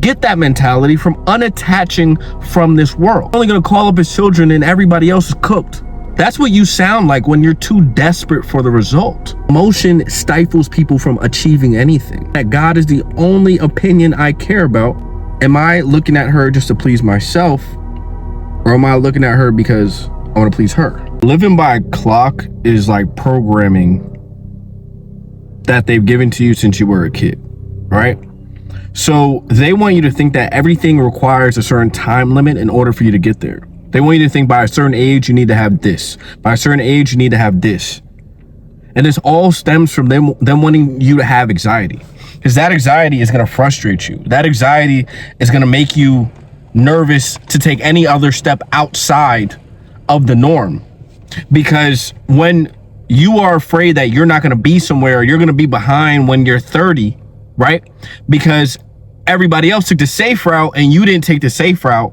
get that mentality from unattaching from this world. Only gonna call up his children and everybody else is cooked. That's what you sound like when you're too desperate for the result. Emotion stifles people from achieving anything. That God is the only opinion I care about. Am I looking at her just to please myself? Or am I looking at her because I want to please her? Living by a clock is like programming that they've given to you since you were a kid, right? So they want you to think that everything requires a certain time limit in order for you to get there. They want you to think by a certain age, you need to have this. By a certain age, you need to have this. And this all stems from them wanting you to have anxiety. Because that anxiety is going to frustrate you. That anxiety is going to make you nervous to take any other step outside of the norm. Because when you are afraid that you're not going to be somewhere, or you're going to be behind when you're 30, right? Because everybody else took the safe route and you didn't take the safe route.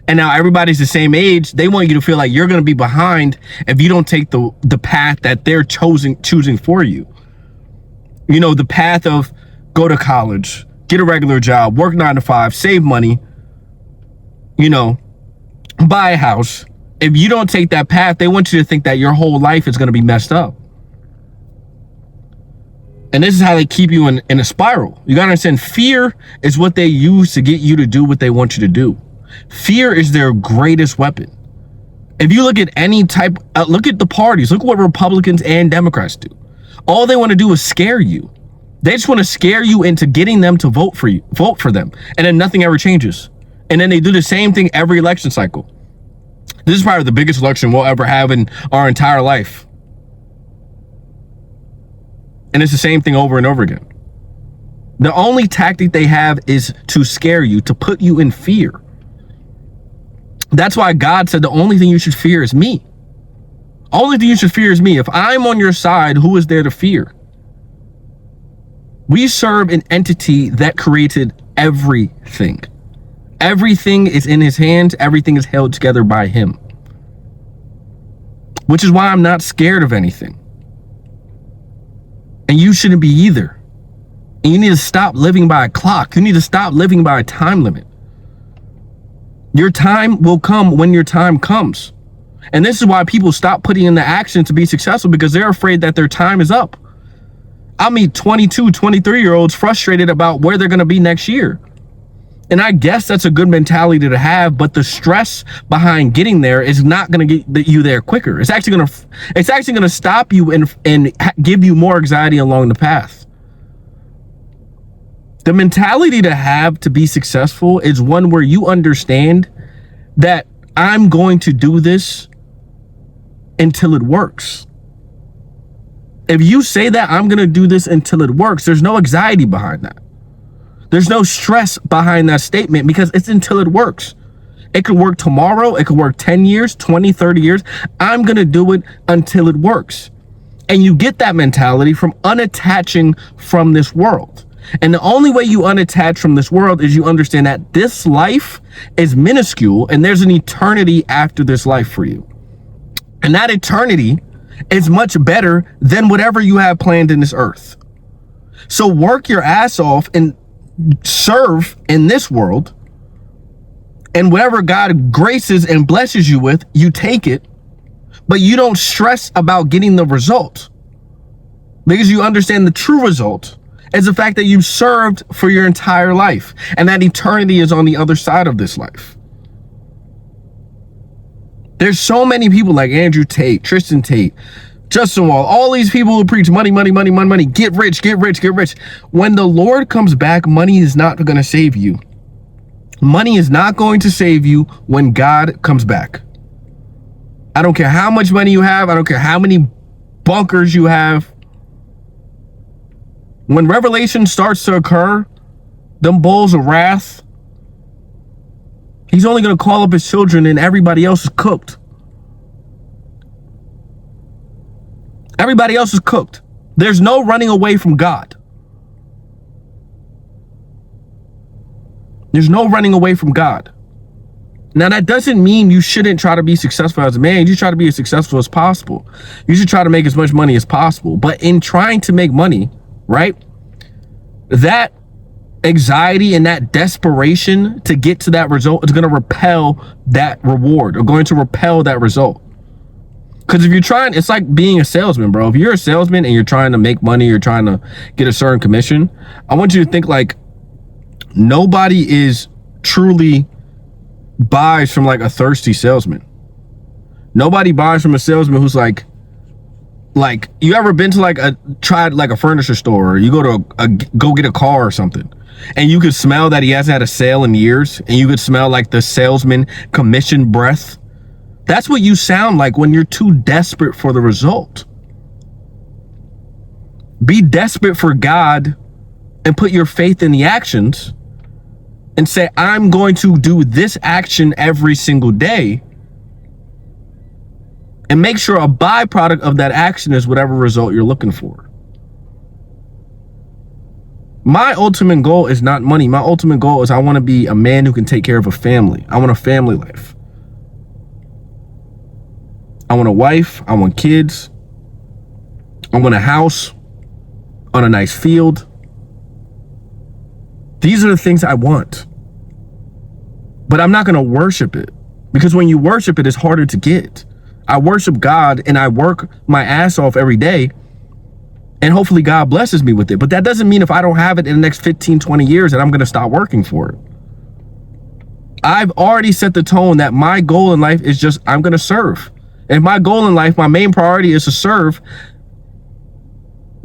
And now everybody's the same age. They want you to feel like you're going to be behind if you don't take the path that they're choosing for you. You know, the path of go to college, get a regular job, work 9 to 5, save money, you know, buy a house. If you don't take that path, they want you to think that your whole life is going to be messed up. And this is how they keep you in a spiral. You got to understand, fear is what they use to get you to do what they want you to do. Fear is their greatest weapon. If you look at any type, look at the parties, look what Republicans and Democrats do. All they want to do is scare you. They just want to scare you into getting them to vote for them. And then nothing ever changes. And then they do the same thing every election cycle. This is probably the biggest election we'll ever have in our entire life. And it's the same thing over and over again. The only tactic they have is to scare you, to put you in fear. That's why God said the only thing you should fear is me. Only thing you should fear is me. If I'm on your side, who is there to fear? We serve an entity that created everything. Everything is in his hands. Everything is held together by him. Which is why I'm not scared of anything. And you shouldn't be either. And you need to stop living by a clock. You need to stop living by a time limit. Your time will come when your time comes. And this is why people stop putting in the action to be successful, because they're afraid that their time is up. I meet 22, 23-year-olds frustrated about where they're going to be next year. And I guess that's a good mentality to have, but the stress behind getting there is not going to get you there quicker. It's actually going to stop you and give you more anxiety along the path. The mentality to have to be successful is one where you understand that I'm going to do this until it works. If you say that I'm going to do this until it works, there's no anxiety behind that. There's no stress behind that statement, because it's until it works. It could work tomorrow. It could work 10 years, 20, 30 years. I'm going to do it until it works. And you get that mentality from unattaching from this world. And the only way you unattach from this world is you understand that this life is minuscule and there's an eternity after this life for you. And that eternity is much better than whatever you have planned in this earth. So work your ass off and serve in this world. And whatever God graces and blesses you with, you take it. But you don't stress about getting the result, because you understand the true result is the fact that you served for your entire life, and that eternity is on the other side of this life. There's so many people like Andrew Tate, Tristan Tate, Justin Wall, all these people who preach money, money, money, money, money, get rich, get rich, get rich. When the Lord comes back, money is not going to save you. Money is not going to save you when God comes back. I don't care how much money you have. I don't care how many bunkers you have. When revelation starts to occur, them bowls of wrath, he's only going to call up his children and everybody else is cooked. Everybody else is cooked. There's no running away from God. There's no running away from God. Now, that doesn't mean you shouldn't try to be successful as a man. You try to be as successful as possible. You should try to make as much money as possible. But in trying to make money, right, that Anxiety and that desperation to get to that result is going to repel that reward, or going to repel that result. Because if you're trying, it's like being a salesman, bro. If you're a salesman and you're trying to make money, you're trying to get a certain commission, I want you to think like nobody is truly buys from like a thirsty salesman. Nobody buys from a salesman who's like you ever been to tried a furniture store, or you go to go get a car or something, and you could smell that he hasn't had a sale in years, and you could smell like the salesman commission breath. That's what you sound like when you're too desperate for the result. Be desperate for God and put your faith in the actions and say, I'm going to do this action every single day, and make sure a byproduct of that action is whatever result you're looking for. My ultimate goal is not money. My ultimate goal is I want to be a man who can take care of a family. I want a family life. I want a wife. I want kids. I want a house on a nice field. These are the things I want. But I'm not going to worship it, because when you worship it, it's harder to get. I worship God and I work my ass off every day, and hopefully God blesses me with it. But that doesn't mean if I don't have it in the next 15, 20 years that I'm going to stop working for it. I've already set the tone that my goal in life is just, I'm going to serve. If my goal in life, my main priority is to serve,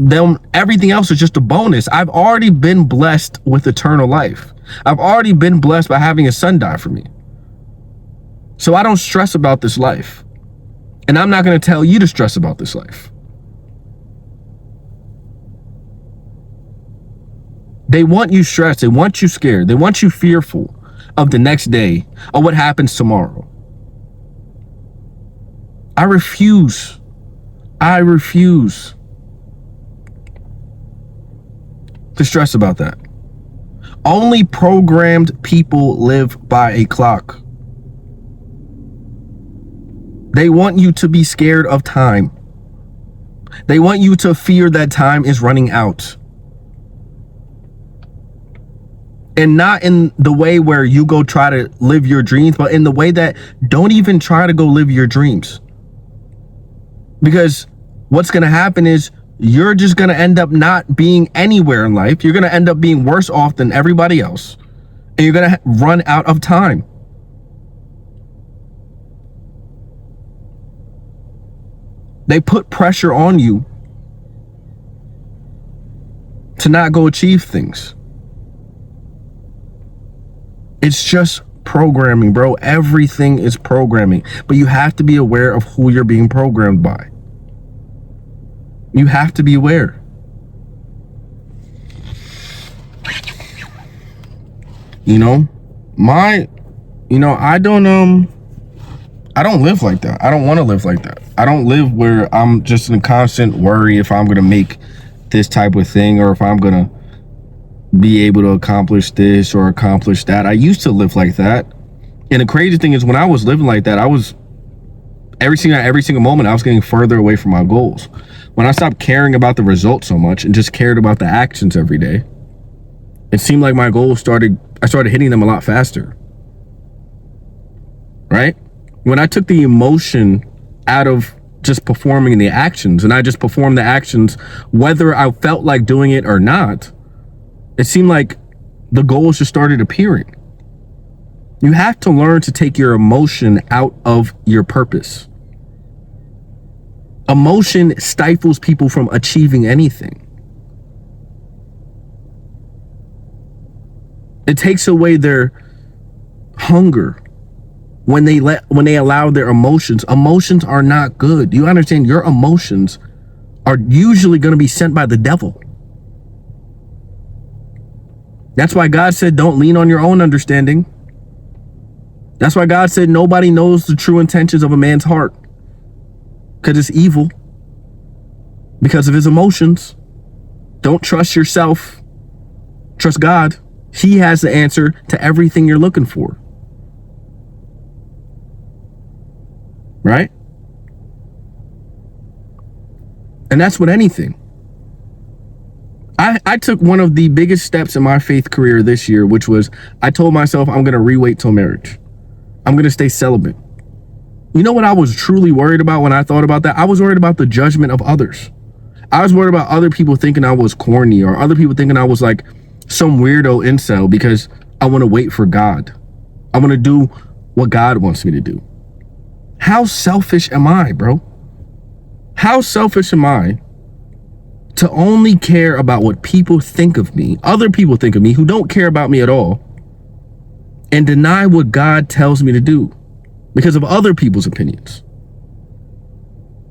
then everything else is just a bonus. I've already been blessed with eternal life. I've already been blessed by having a son die for me. So I don't stress about this life. And I'm not going to tell you to stress about this life. They want you stressed. They want you scared. They want you fearful of the next day, or what happens tomorrow. I refuse to stress about that. Only programmed people live by a clock. They want you to be scared of time. They want you to fear that time is running out. And not in the way where you go try to live your dreams, but in the way that don't even try to go live your dreams. Because what's going to happen is you're just going to end up not being anywhere in life. You're going to end up being worse off than everybody else. And you're going to run out of time. They put pressure on you to not go achieve things. It's just programming, bro. Everything is programming. But you have to be aware of who you're being programmed by. You have to be aware. I don't live like that. I don't want to live like that. I don't live where I'm just in constant worry if I'm going to make this type of thing, or if I'm going to be able to accomplish this or accomplish that. I used to live like that. And the crazy thing is, when I was living like that, I was every single moment I was getting further away from my goals. When I stopped caring about the results so much and just cared about the actions every day, it seemed like my goals I started hitting them a lot faster. Right? When I took the emotion out of just performing the actions, and I just performed the actions whether I felt like doing it or not, it seemed like the goals just started appearing. You have to learn to take your emotion out of your purpose. Emotion stifles people from achieving anything. It takes away their hunger when they allow their emotions. Emotions are not good. You understand? Your emotions are usually going to be sent by the devil. That's why God said, don't lean on your own understanding. That's why God said nobody knows the true intentions of a man's heart, because it's evil, because of his emotions. Don't trust yourself. Trust God. He has the answer to everything you're looking for. Right? And that's with anything. I took one of the biggest steps in my faith career this year, which was I told myself I'm going to re-wait till marriage. I'm going to stay celibate. You know what I was truly worried about when I thought about that? I was worried about the judgment of others. I was worried about other people thinking I was corny, or other people thinking I was like some weirdo incel, because I want to wait for God. I want to do what God wants me to do. How selfish am I, bro? How selfish am I to only care about what people think of me, other people think of me who don't care about me at all, and deny what God tells me to do because of other people's opinions?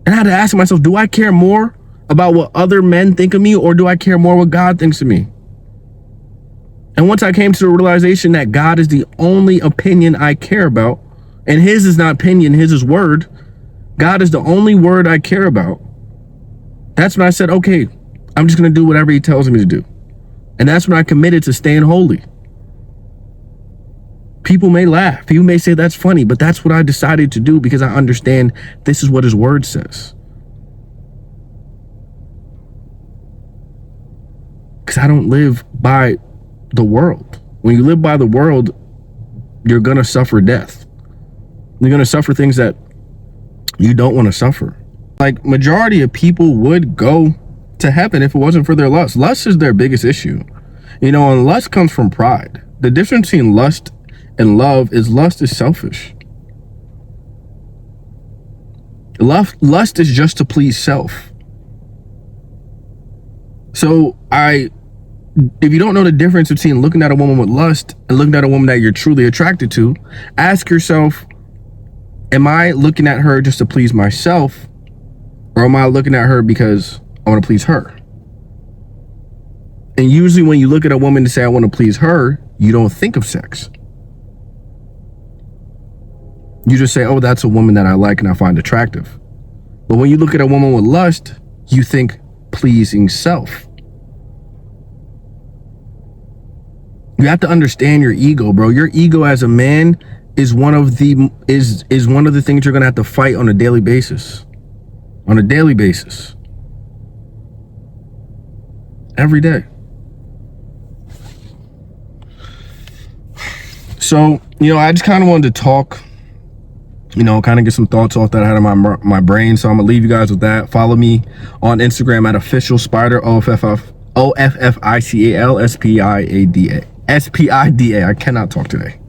And I had to ask myself, do I care more about what other men think of me, or do I care more what God thinks of me? And once I came to the realization that God is the only opinion I care about, and his is not opinion, his is word. God is the only word I care about. That's when I said, okay, I'm just going to do whatever he tells me to do. And that's when I committed to staying holy. People may laugh. People may say that's funny, but that's what I decided to do because I understand this is what his word says. Because I don't live by the world. When you live by the world, you're going to suffer death. You're going to suffer things that you don't want to suffer. Like, majority of people would go to heaven if it wasn't for their lust. Lust is their biggest issue. You know, and lust comes from pride. The difference between lust and love is lust is selfish. Lust is just to please self. So if you don't know the difference between looking at a woman with lust and looking at a woman that you're truly attracted to, ask yourself, am I looking at her just to please myself, or am I looking at her because I want to please her? And usually when you look at a woman to say I want to please her, you don't think of sex. You just say, oh, that's a woman that I like and I find attractive. But when you look at a woman with lust, you think pleasing self. You have to understand your ego, bro. Your ego as a man is one of the things you're gonna have to fight on a daily basis. On a daily basis. Every day. So, you know, I just kind of wanted to talk, you know, kind of get some thoughts off that I had in my brain. So I'm gonna leave you guys with that. Follow me on Instagram at official spider, OFFICAL SPIDA. I cannot talk today.